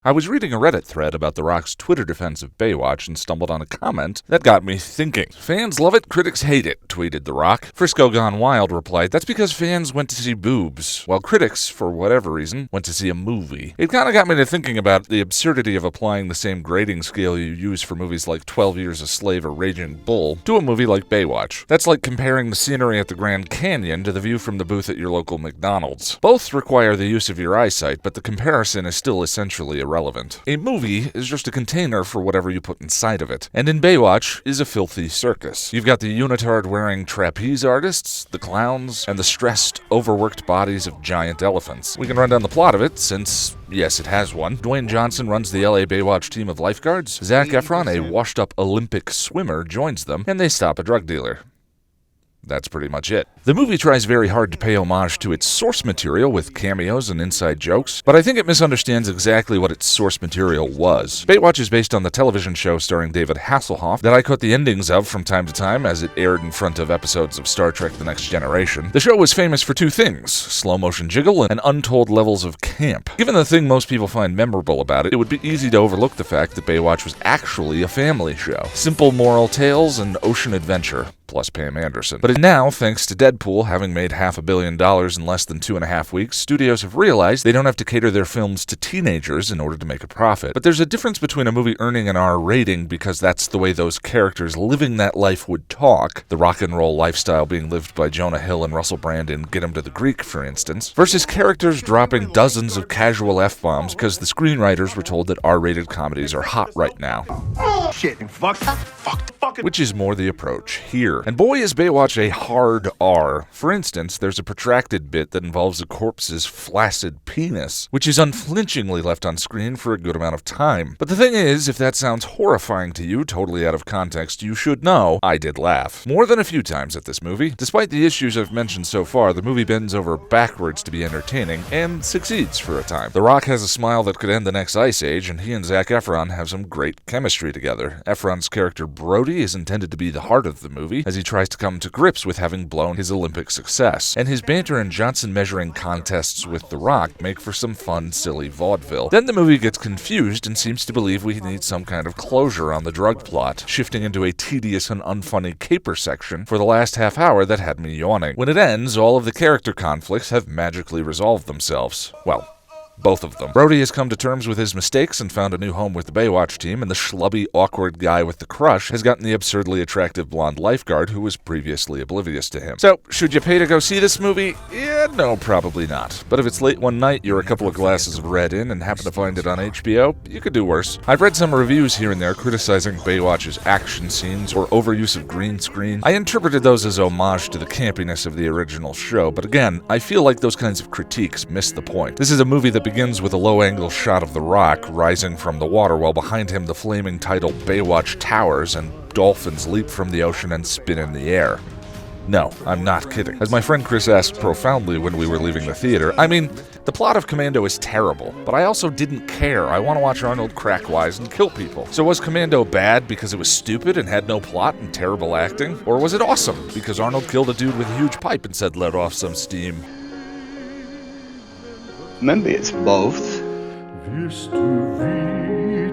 I was reading a Reddit thread about The Rock's Twitter defense of Baywatch and stumbled on a comment that got me thinking. Fans love it, critics hate it, tweeted The Rock. Frisco Gone Wild replied, that's because fans went to see boobs, while critics, for whatever reason, went to see a movie. It kinda got me to thinking about the absurdity of applying the same grading scale you use for movies like 12 Years a Slave or Raging Bull to a movie like Baywatch. That's like comparing the scenery at the Grand Canyon to the view from the booth at your local McDonald's. Both require the use of your eyesight, but the comparison is still essentially irrelevant. A movie is just a container for whatever you put inside of it, and in Baywatch is a filthy circus. You've got the unitard-wearing trapeze artists, the clowns, and the stressed, overworked bodies of giant elephants. We can run down the plot of it, since, yes, it has one. Dwayne Johnson runs the LA Baywatch team of lifeguards. Zac Efron, a washed-up Olympic swimmer, joins them, and they stop a drug dealer. That's pretty much it. The movie tries very hard to pay homage to its source material with cameos and inside jokes, but I think it misunderstands exactly what its source material was. Baywatch is based on the television show starring David Hasselhoff that I caught the endings of from time to time as it aired in front of episodes of Star Trek The Next Generation. The show was famous for two things: slow-motion jiggle and untold levels of camp. Given the thing most people find memorable about it, it would be easy to overlook the fact that Baywatch was actually a family show. Simple moral tales and ocean adventure, plus Pam Anderson. But now, thanks to Deadpool having made $500 million in less than 2.5 weeks, studios have realized they don't have to cater their films to teenagers in order to make a profit. But there's a difference between a movie earning an R rating because that's the way those characters living that life would talk, the rock and roll lifestyle being lived by Jonah Hill and Russell Brand in Get 'Em to the Greek, for instance, versus characters dropping dozens of casual F-bombs because the screenwriters were told that R-rated comedies are hot right now. Shit, fuck. Which is more the approach here. And boy, is Baywatch a hard R. For instance, there's a protracted bit that involves a corpse's flaccid penis, which is unflinchingly left on screen for a good amount of time. But the thing is, if that sounds horrifying to you, totally out of context, you should know I did laugh. More than a few times at this movie. Despite the issues I've mentioned so far, the movie bends over backwards to be entertaining, and succeeds for a time. The Rock has a smile that could end the next ice age, and he and Zac Efron have some great chemistry together. Efron's character Brody is intended to be the heart of the movie, as he tries to come to grips with having blown his Olympic success. And his banter and Johnson measuring contests with The Rock make for some fun, silly vaudeville. Then the movie gets confused and seems to believe we need some kind of closure on the drug plot, shifting into a tedious and unfunny caper section for the last half hour that had me yawning. When it ends, all of the character conflicts have magically resolved themselves. Well, both of them. Brody has come to terms with his mistakes and found a new home with the Baywatch team, and the schlubby, awkward guy with the crush has gotten the absurdly attractive blonde lifeguard who was previously oblivious to him. So, should you pay to go see this movie? Yeah, no, probably not. But if it's late one night, you're a couple of glasses of red in, and happen to find it on HBO, you could do worse. I've read some reviews here and there criticizing Baywatch's action scenes or overuse of green screen. I interpreted those as homage to the campiness of the original show, but again, I feel like those kinds of critiques miss the point. This is a movie that begins with a low-angle shot of The Rock rising from the water, while behind him the flaming title Baywatch towers and dolphins leap from the ocean and spin in the air. No, I'm not kidding. As my friend Chris asked profoundly when we were leaving the theater, I mean, the plot of Commando is terrible, but I also didn't care. I want to watch Arnold crack wise and kill people. So was Commando bad because it was stupid and had no plot and terrible acting? Or was it awesome because Arnold killed a dude with a huge pipe and said let off some steam? Maybe it's both. Wirst du wiedergewinnen.